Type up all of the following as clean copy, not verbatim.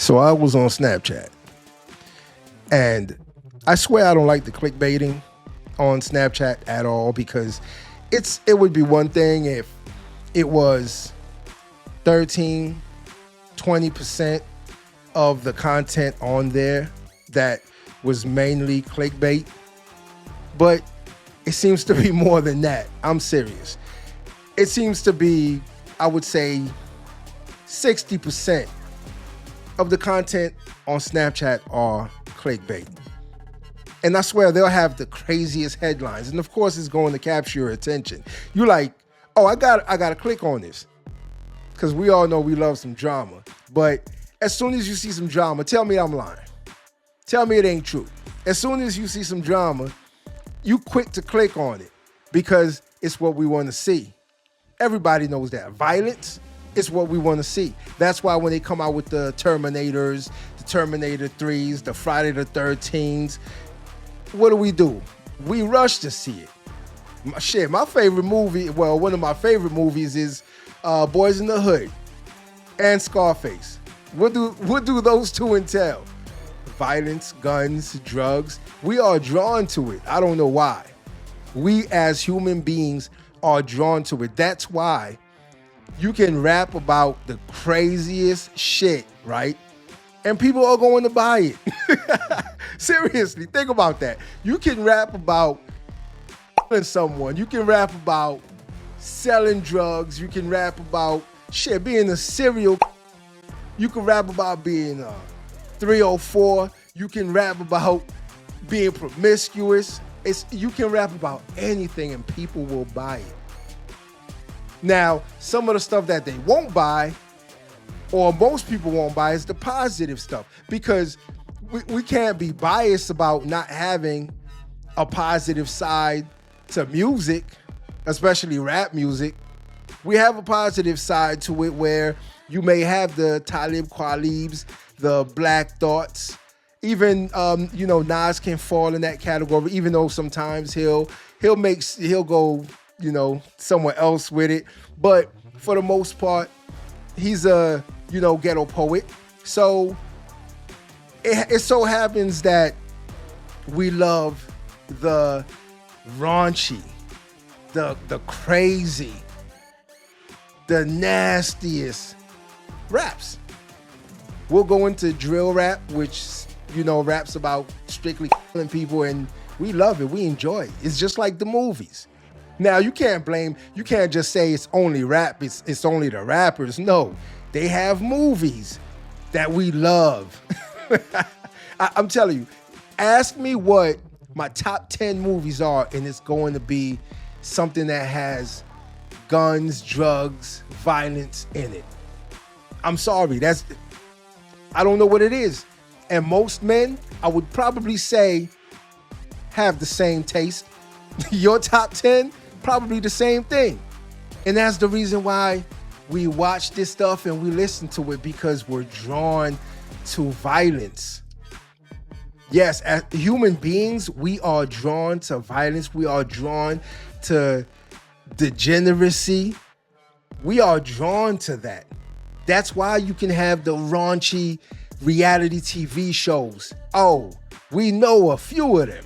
So I was on Snapchat, and I swear I don't like the clickbaiting on Snapchat at all, because it would be one thing if it was 13, 20% of the content on there that was mainly clickbait. But it seems to be more than that. I'm serious. It seems to be, I would say, 60% of the content on Snapchat are clickbait. And I swear they'll have the craziest headlines. And of course, it's going to capture your attention. You're like, oh, I got to click on this. Because we all know we love some drama. But as soon as you see some drama, tell me I'm lying. Tell me it ain't true. As soon as you see some drama, you quick to click on it because it's what we want to see. Everybody knows that. Violence is what we want to see. That's why when they come out with the Terminators, the Terminator 3s, the Friday the 13s, what do? We rush to see it. My favorite movie, well, one of my favorite movies is Boys in the Hood and Scarface. What do those two entail? Violence, guns, drugs. We are drawn to it. I don't know why. We as human beings are drawn to it. That's why you can rap about the craziest shit, right? And people are going to buy it. Seriously, think about that. You can rap about killing someone. You can rap about selling drugs. You can rap about being a serial. You can rap about being 304. You can rap about being promiscuous. You can rap about anything and people will buy it. Now, some of the stuff that they won't buy, or most people won't buy, is the positive stuff, because we can't be biased about not having a positive side to music, especially rap music. We have a positive side to it where you may have the Talib Kwelibs, the Black Thoughts, even Nas can fall in that category, even though sometimes he'll go somewhere else with it. But for the most part, he's a ghetto poet. So it so happens that we love the raunchy, the crazy, the nastiest raps. We'll go into drill rap, which raps about strictly killing people, and we love it. We enjoy it. It's just like the movies. Now, you can't just say it's only rap, it's only the rappers. No, they have movies that we love. I'm telling you, ask me what my top 10 movies are, and it's going to be something that has guns, drugs, violence in it. I'm sorry, I don't know what it is. And most men, I would probably say, have the same taste. Your top 10, probably the same thing. And that's the reason why we watch this stuff and we listen to it, because we're drawn to violence. Yes, as human beings, we are drawn to violence. We are drawn to degeneracy. We are drawn to that. That's why you can have the raunchy reality TV shows. Oh, we know a few of them.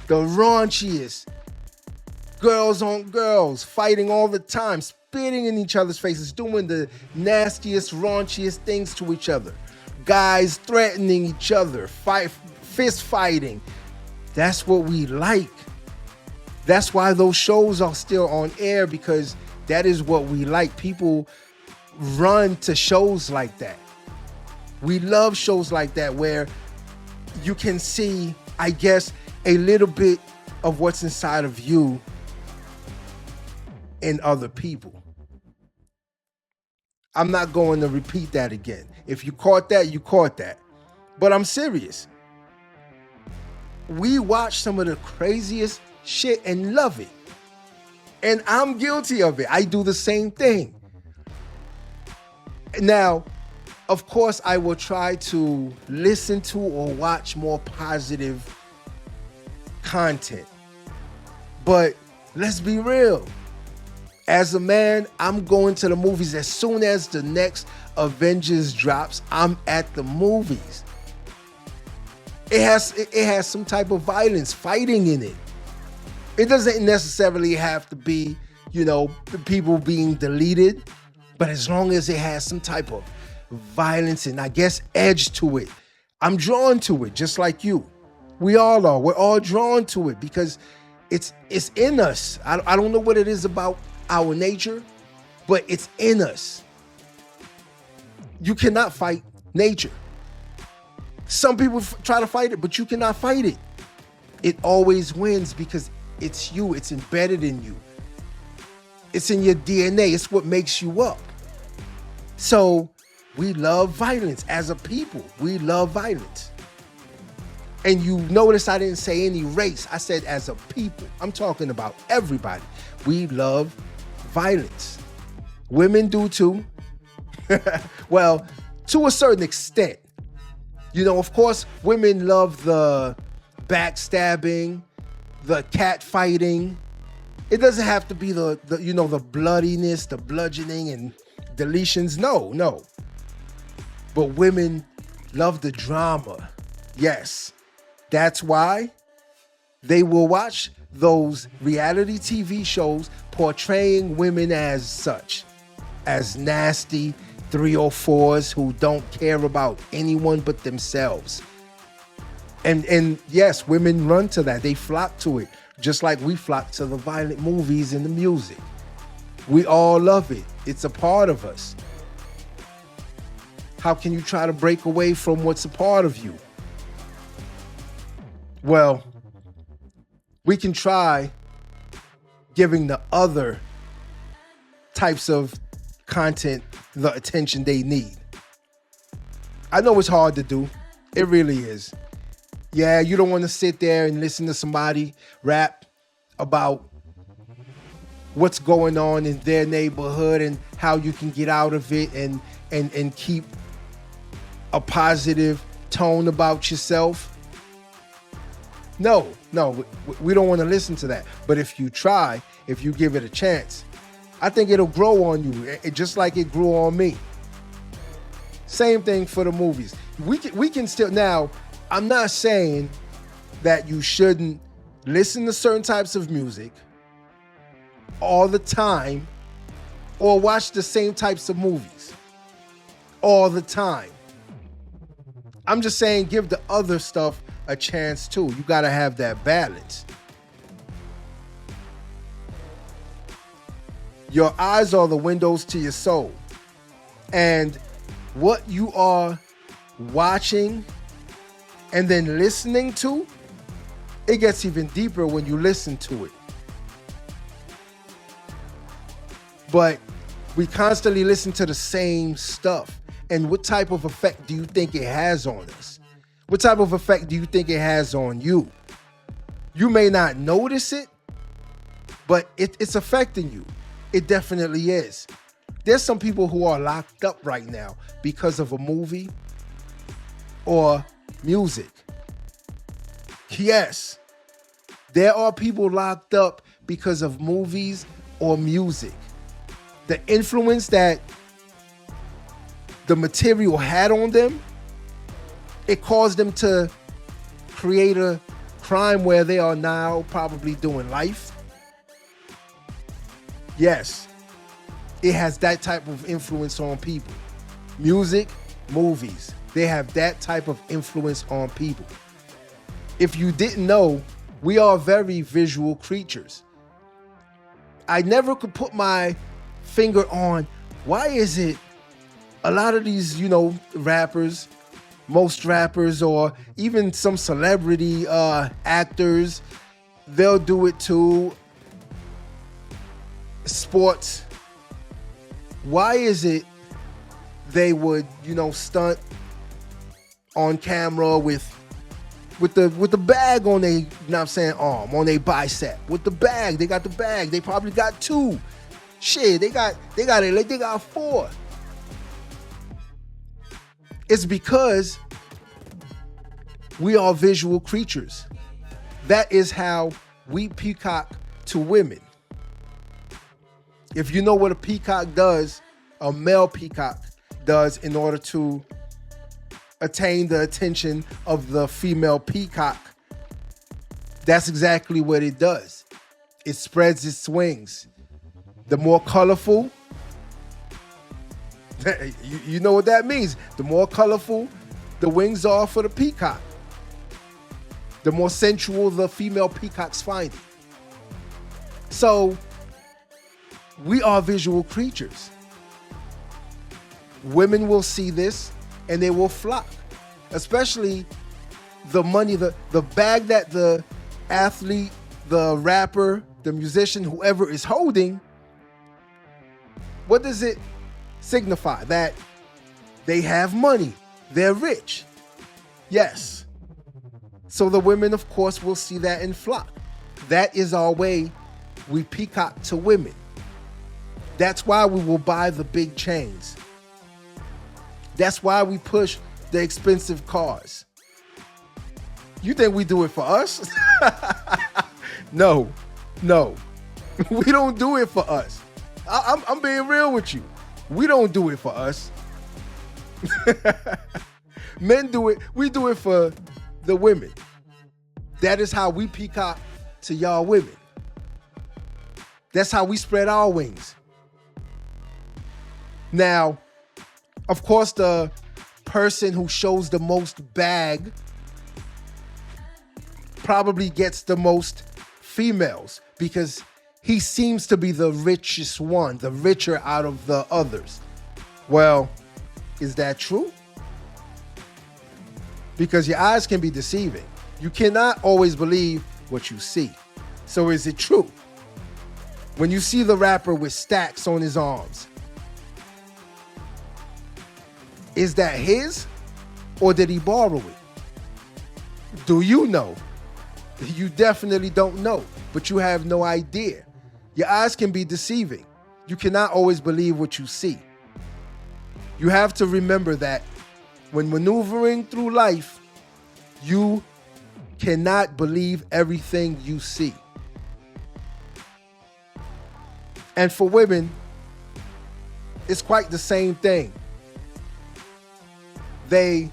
The raunchiest, girls on girls, fighting all the time, spitting in each other's faces, doing the nastiest, raunchiest things to each other. Guys threatening each other, fist fighting. That's what we like. That's why those shows are still on air, because that is what we like. People run to shows like that. We love shows like that where you can see, I guess, a little bit of what's inside of you in other people. I'm not going to repeat that again. If you caught that, you caught that. But I'm serious. We watch some of the craziest shit and love it. And I'm guilty of it. I do the same thing. Now, of course, I will try to listen to or watch more positive content. But let's be real. As a man, I'm going to the movies as soon as the next Avengers drops. I'm at the movies. It has some type of violence, fighting in it. It doesn't necessarily have to be, the people being deleted, but as long as it has some type of violence and I guess edge to it, I'm drawn to it just like you. We all are. We're all drawn to it because it's in us. I don't know what it is about our nature, but it's in us. You cannot fight nature. Some people try to fight it, but you cannot fight it. It always wins because it's you. It's embedded in you. It's in your DNA. It's what makes you up. So we love violence as a people. We love violence. And you notice I didn't say any race. I said as a people. I'm talking about everybody. We love violence. Women do too. Well, to a certain extent. Of course, women love the backstabbing, the cat fighting. It doesn't have to be the bloodiness, the bludgeoning and deletions. No. But women love the drama. Yes. That's why they will watch those reality TV shows portraying women as such, as nasty 304s who don't care about anyone but themselves. And yes, women run to that. They flock to it, just like we flock to the violent movies and the music. We all love it. It's a part of us. How can you try to break away from what's a part of you? Well, we can try giving the other types of content the attention they need. I know it's hard to do. It really is. Yeah, you don't want to sit there and listen to somebody rap about what's going on in their neighborhood and how you can get out of it and keep a positive tone about yourself. No, we don't want to listen to that. But if you try, if you give it a chance, I think it'll grow on you, just like it grew on me. Same thing for the movies. We can still, now, I'm not saying that you shouldn't listen to certain types of music all the time or watch the same types of movies all the time. I'm just saying give the other stuff a chance too. You got to have that balance. Your eyes are the windows to your soul. And what you are watching and then listening to, it gets even deeper when you listen to it. But we constantly listen to the same stuff. And what type of effect do you think it has on us? What type of effect do you think it has on you? You may not notice it, but it's affecting you. It definitely is. There's some people who are locked up right now because of a movie or music. Yes, there are people locked up because of movies or music. The influence that the material had on them, it caused them to create a crime where they are now probably doing life. Yes, it has that type of influence on people. Music, movies, they have that type of influence on people. If you didn't know, we are very visual creatures. I never could put my finger on why is it a lot of these, rappers, most rappers, or even some celebrity actors, they'll do it too. Sports. Why is it they would, stunt on camera with the bag on their, arm, on their bicep, with the bag? They got the bag. They probably got two. Shit, they got four. It's because we are visual creatures. That is how we peacock to women. If you know what a peacock does, a male peacock does in order to attain the attention of the female peacock, that's exactly what it does. It spreads its wings. The more colorful, you know what that means. The more colorful the wings are for the peacock, the more sensual the female peacocks find it. So we are visual creatures. Women will see this and they will flock, especially the money, the bag that the athlete, the rapper, the musician, whoever is holding. What does it signify? That they have money, they're rich. Yes. So the women, of course, will see that and flock. That is our way we peacock to women. That's why we will buy the big chains. That's why we push the expensive cars. You think we do it for us? No. We don't do it for us. I'm being real with you. We don't do it for us. Men do it. We do it for the women. That is how we peacock to y'all women. That's how we spread our wings. Now, of course, the person who shows the most bag probably gets the most females because he seems to be the richest one, the richer out of the others. Well, is that true? Because your eyes can be deceiving. You cannot always believe what you see. So is it true? When you see the rapper with stacks on his arms, is that his or did he borrow it? Do you know? You definitely don't know, but you have no idea. Your eyes can be deceiving. You cannot always believe what you see. You have to remember that when maneuvering through life, you cannot believe everything you see. And for women, it's quite the same thing. They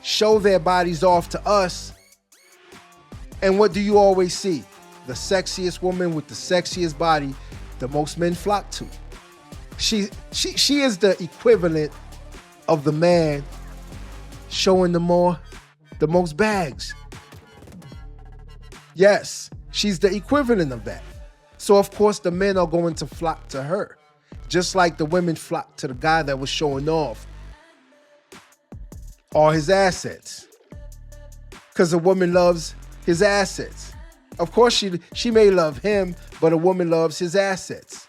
show their bodies off to us, and what do you always see? The sexiest woman with the sexiest body, the most men flock to. She is the equivalent of the man showing the most bags. Yes, she's the equivalent of that. So of course the men are going to flock to her, just like the women flocked to the guy that was showing off all his assets, because a woman loves his assets. Of course, she may love him, but a woman loves his assets.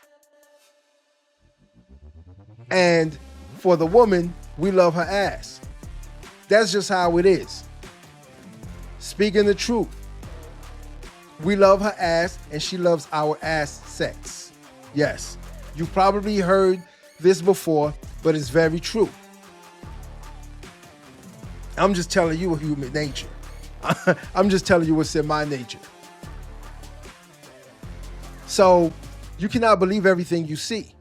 And for the woman, we love her ass. That's just how it is. Speaking the truth, we love her ass and she loves our ass sex. Yes, you probably heard this before, but it's very true. I'm just telling you human nature. I'm just telling you what's in my nature. So you cannot believe everything you see.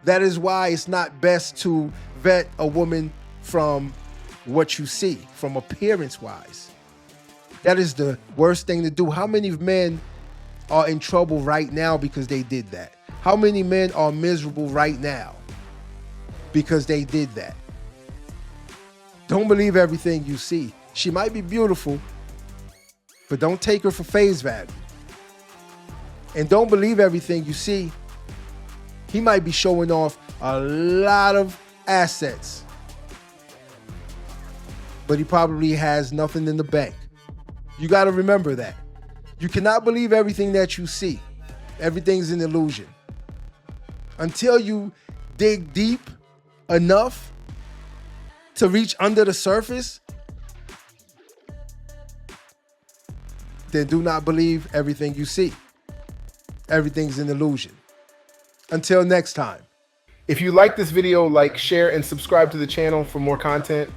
That is why it's not best to vet a woman from what you see, from appearance-wise. That is the worst thing to do. How many men are in trouble right now because they did that? How many men are miserable right now because they did that? Don't believe everything you see. She might be beautiful, but don't take her for face value. And don't believe everything you see. He might be showing off a lot of assets, but he probably has nothing in the bank. You got to remember that. You cannot believe everything that you see. Everything's an illusion. Until you dig deep enough to reach under the surface, then do not believe everything you see. Everything's an illusion. Until next time. If you like this video, like, share, and subscribe to the channel for more content.